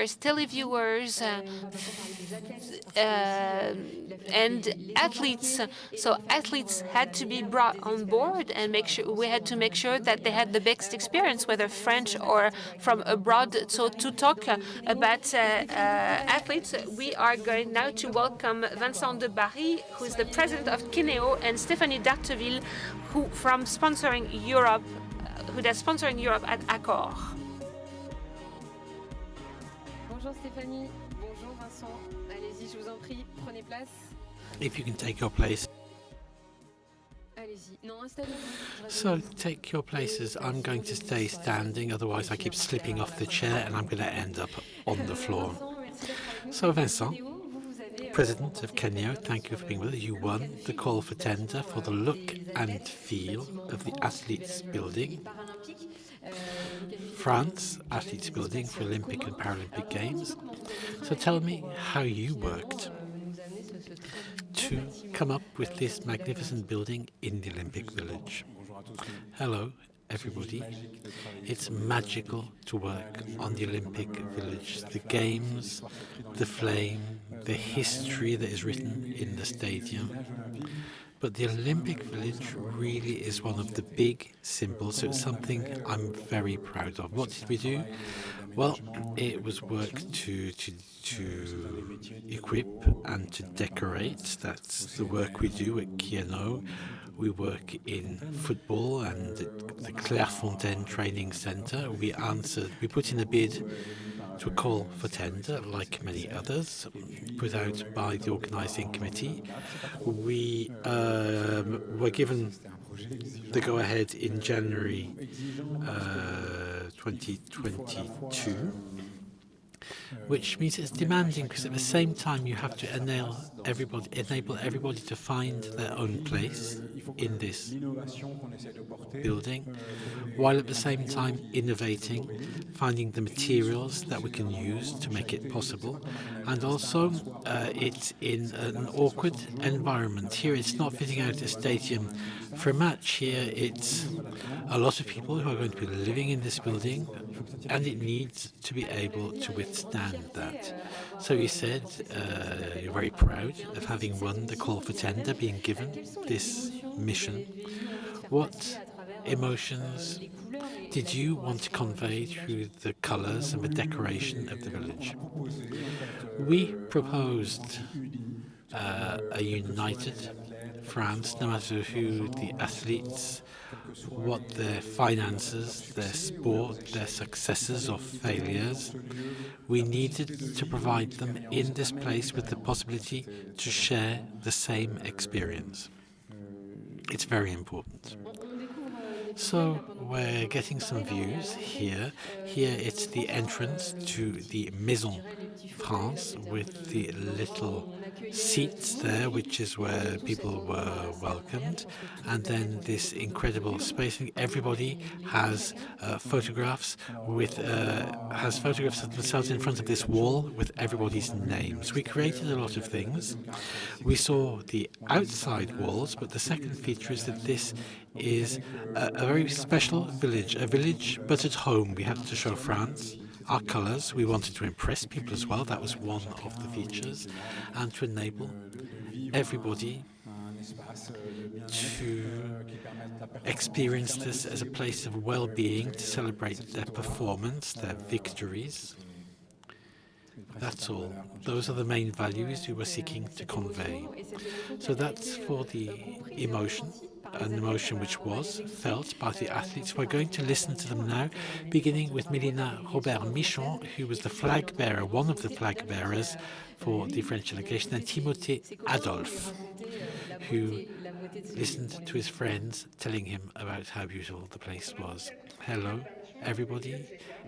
reporters, televiewers, and athletes. So athletes had to be brought on board and we had to make sure that they had the best experience, whether French or from abroad. So to talk about athletes, we are going now to welcome Vincent de Barry, who is the president of Kineo, and Stéphanie Darteville, who does sponsoring Europe at Accor. Bonjour Stéphanie, bonjour Vincent. Allez-y, je vous en prie, prenez place. If you can take your place. Allez-y. Non, installez-vous. So take your places. I'm going to stay standing, otherwise I keep slipping off the chair and I'm going to end up on the floor. So Vincent, President of Kenya, thank you for being with us. You won the call for tender for the look and feel of the Athletes Building. France Athletes Building for Olympic and Paralympic Games. So tell me how you worked to come up with this magnificent building in the Olympic Village. Hello, everybody. It's magical to work on the Olympic Village. The games, the flame, the history that is written in the stadium. But the Olympic Village really is one of the big symbols, so it's something I'm very proud of. What did we do? Well, it was work to equip and to decorate. That's the work we do at Kieno. We work in football and at the Clairefontaine Training Centre. We put in a bid to a call for tender, like many others, put out by the organising committee. We were given the go-ahead in January 2022, which means it's demanding because at the same time you have to enable everybody to find their own place in this building, while at the same time innovating, finding the materials that we can use to make it possible. And also it's in an awkward environment. Here it's not fitting out a stadium for a match. Here it's a lot of people who are going to be living in this building, and it needs to be able to withstand that. So you said you're very proud of having won the call for tender, being given this mission. What emotions did you want to convey through the colours and the decoration of the village? We proposed a united France, no matter who the athletes, what their finances, their sport, their successes or failures. We needed to provide them in this place with the possibility to share the same experience. It's very important. So we're getting some views here. Here it's the entrance to the Maison France with the little seats there, which is where people were welcomed. And then this incredible space. Everybody has photographs of themselves in front of this wall with everybody's names. We created a lot of things. We saw the outside walls, but the second feature is that this is a very special village, a village but at home. We had to show France, our colours. We wanted to impress people as well. That was one of the features, and to enable everybody to experience this as a place of well-being, to celebrate their performance, their victories. That's all. Those are the main values we were seeking to convey. So that's for the emotion, an emotion which was felt by the athletes. We're going to listen to them now, beginning with Melina Robert-Michon, who was the flag bearer, one of the flag bearers for the French delegation, and Timothée Adolphe, who listened to his friends telling him about how beautiful the place was. Hello, everybody.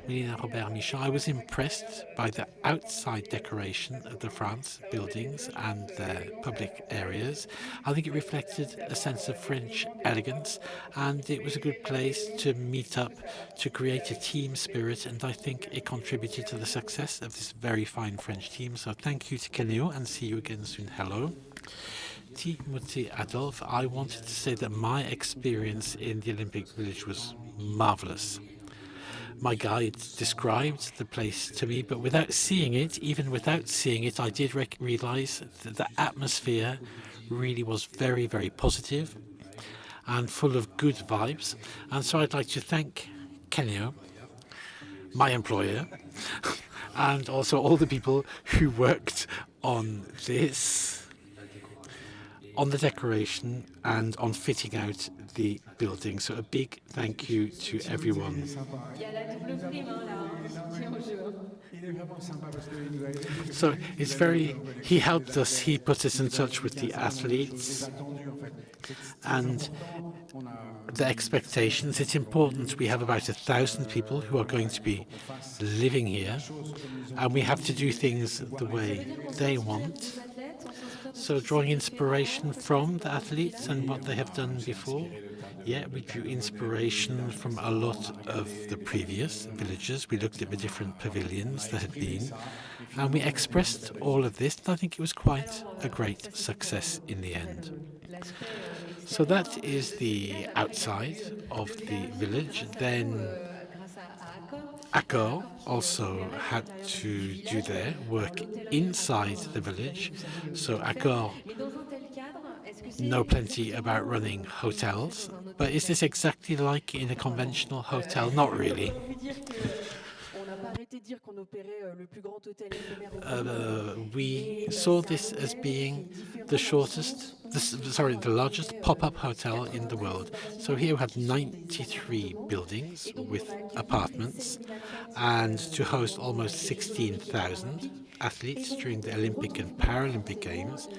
Melina Robert-Michon. I was impressed by the outside decoration of the France buildings and their public areas. I think it reflected a sense of French elegance, and it was a good place to meet up, to create a team spirit, and I think it contributed to the success of this very fine French team. So thank you to Keneo, and see you again soon. Hello. Timothée Adolphe. I wanted to say that my experience in the Olympic Village was marvelous. My guide described the place to me, but without seeing it, even without seeing it, I did realize that the atmosphere really was very, very positive and full of good vibes. And so I'd like to thank Kenio, my employer, and also all the people who worked on this, on the decoration and on fitting out the building. So a big thank you to everyone. So it's he helped us, he put us in touch with the athletes and the expectations. It's important. We have about 1,000 people who are going to be living here, and we have to do things the way they want. So drawing inspiration from the athletes and what they have done before. Yeah, we drew inspiration from a lot of the previous villages. We looked at the different pavilions that had been, and we expressed all of this. And I think it was quite a great success in the end. So that is the outside of the village. Then Accor also had to do their work inside the village. So Accor know plenty about running hotels, but is this exactly like in a conventional hotel? Not really. We saw this as being the largest pop-up hotel in the world. So here we have 93 buildings with apartments, and to host almost 16,000 athletes during the Olympic and Paralympic Games.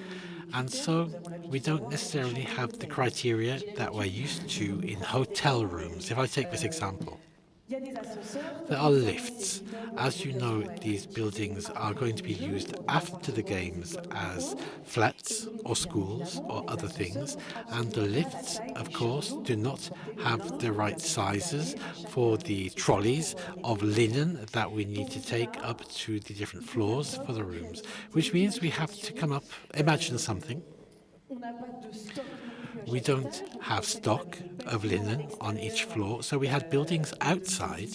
And so we don't necessarily have the criteria that we're used to in hotel rooms. If I take this example, there are lifts. As you know, these buildings are going to be used after the games as flats or schools or other things. And the lifts, of course, do not have the right sizes for the trolleys of linen that we need to take up to the different floors for the rooms, which means we have to come up, imagine something. We don't have stock of linen on each floor, so we had buildings outside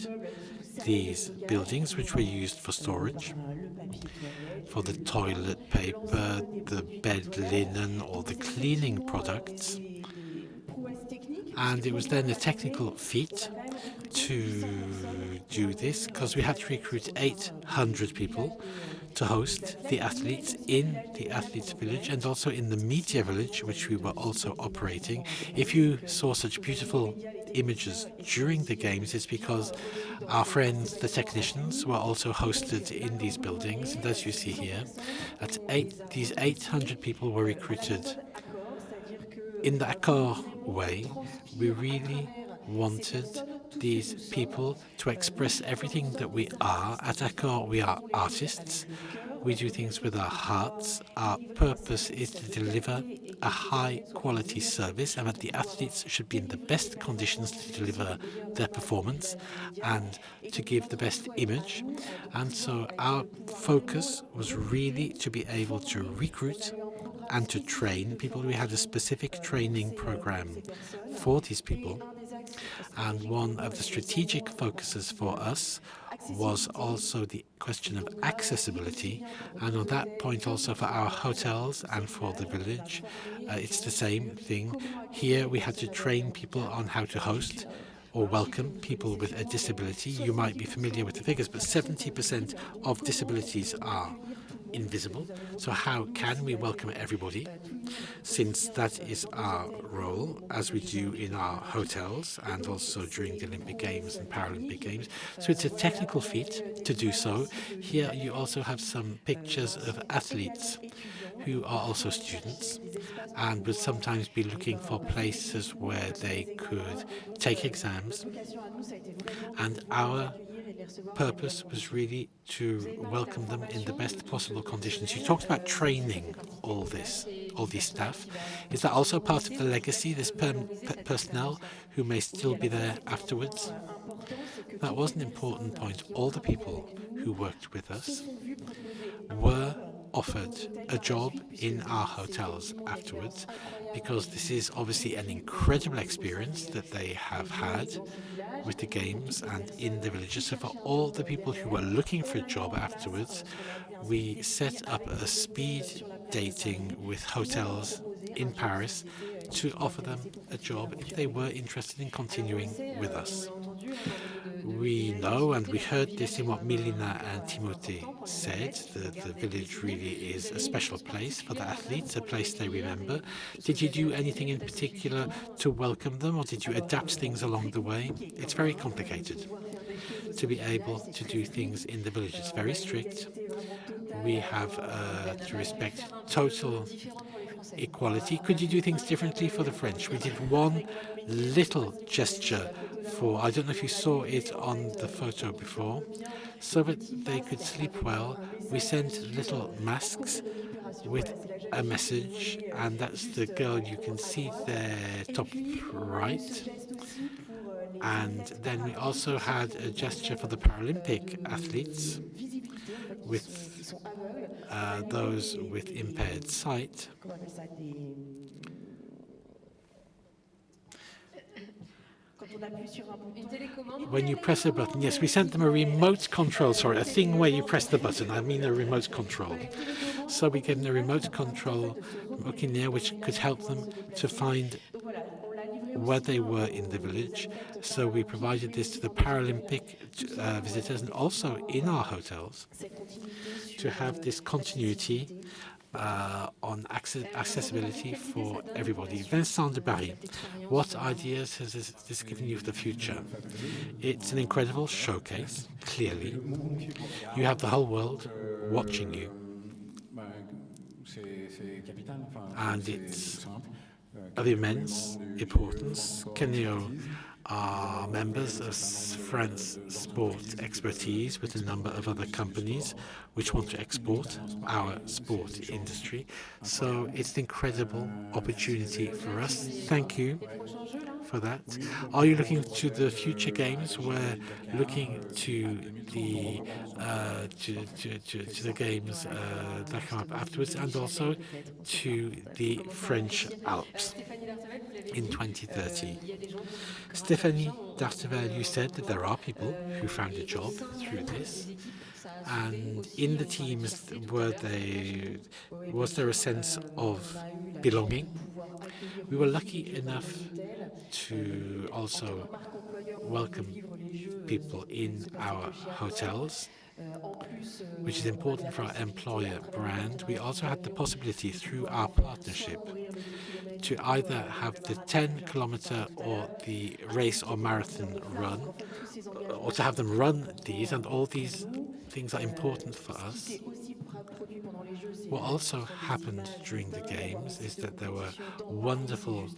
these buildings which were used for storage, for the toilet paper, the bed linen, or the cleaning products. And it was then a technical feat to do this, because we had to recruit 800 people to host the athletes in the athletes village and also in the media village, which we were also operating. If you saw such beautiful images during the games, it's because our friends, the technicians, were also hosted in these buildings. And as you see here, these 800 people were recruited in the Accor way. We really wanted these people to express everything that we are. At Accor, we are artists. We do things with our hearts. Our purpose is to deliver a high-quality service, and that the athletes should be in the best conditions to deliver their performance and to give the best image. And so our focus was really to be able to recruit and to train people. We had a specific training program for these people. And one of the strategic focuses for us was also the question of accessibility. And on that point also for our hotels and for the village, it's the same thing. Here we had to train people on how to host or welcome people with a disability. You might be familiar with the figures, but 70% of disabilities are invisible. So how can we welcome everybody, since that is our role, as we do in our hotels and also during the Olympic Games and Paralympic Games. So it's a technical feat to do so. Here you also have some pictures of athletes who are also students and would sometimes be looking for places where they could take exams. And our purpose was really to welcome them in the best possible conditions. You talked about training all these staff. Is that also part of the legacy, this personnel who may still be there afterwards? That was an important point. All the people who worked with us were offered a job in our hotels afterwards, because this is obviously an incredible experience that they have had with the games and in the villages. So for all the people who were looking for a job afterwards, we set up a speed dating with hotels in Paris to offer them a job if they were interested in continuing with us. We know, and we heard this in what Milena and Timothée said, that the village really is a special place for the athletes, a place they remember. Did you do anything in particular to welcome them, or did you adapt things along the way? It's very complicated to be able to do things in the village. It's very strict. We have to respect total equality. Could you do things differently for the French? We did one little gesture for, I don't know if you saw it on the photo before, so that they could sleep well. We sent little masks with a message, and that's the girl you can see there top right. And then we also had a gesture for the Paralympic athletes with those with impaired sight. When you press a button, yes, we sent them a remote control, sorry, a thing where you press the button, I mean a remote control. So we gave them a remote control which could help them to find where they were in the village. So we provided this to the Paralympic visitors and also in our hotels to have this continuity on accessibility for everybody. Vincent de Barry, what ideas has this given you for the future? It's an incredible showcase, clearly. You have the whole world watching you. And it's of immense importance. Keneo are members of France Sport Expertise with a number of other companies which want to export our sport industry. So it's an incredible opportunity for us. Thank you for that. Are you looking to the future games? We're looking to the games that come up afterwards, and also to the French Alps in 2030. Stéphanie Dartevel, you said that there are people who found a job through this, and in the teams, was there a sense of belonging? We were lucky enough to also welcome people in our hotels, which is important for our employer brand. We also had the possibility through our partnership to either have the 10-kilometer or the race or marathon run, or to have them run these, and all these things are important for us. What also happened during the games is that there were wonderful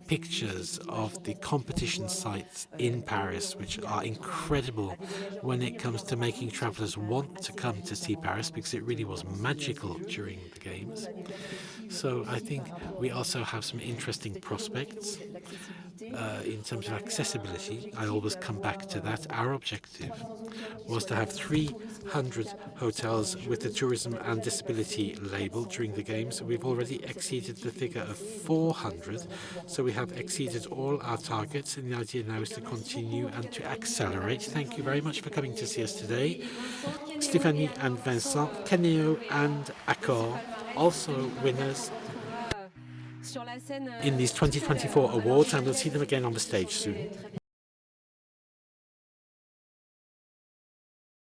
pictures of the competition sites in Paris, which are incredible when it comes to making travelers want to come to see Paris, because it really was magical during the games. So I think we also have some interesting prospects in terms of accessibility. I always come back to that. Our objective was to have 300 hotels with the tourism and disability label during the games. We've already exceeded the figure of 400, so we have exceeded all our targets, and the idea now is to continue and to accelerate. Thank you very much for coming to see us today. Stéphanie and Vincent, Keneo and Accor, also winners in these 2024 awards, and we'll see them again on the stage soon.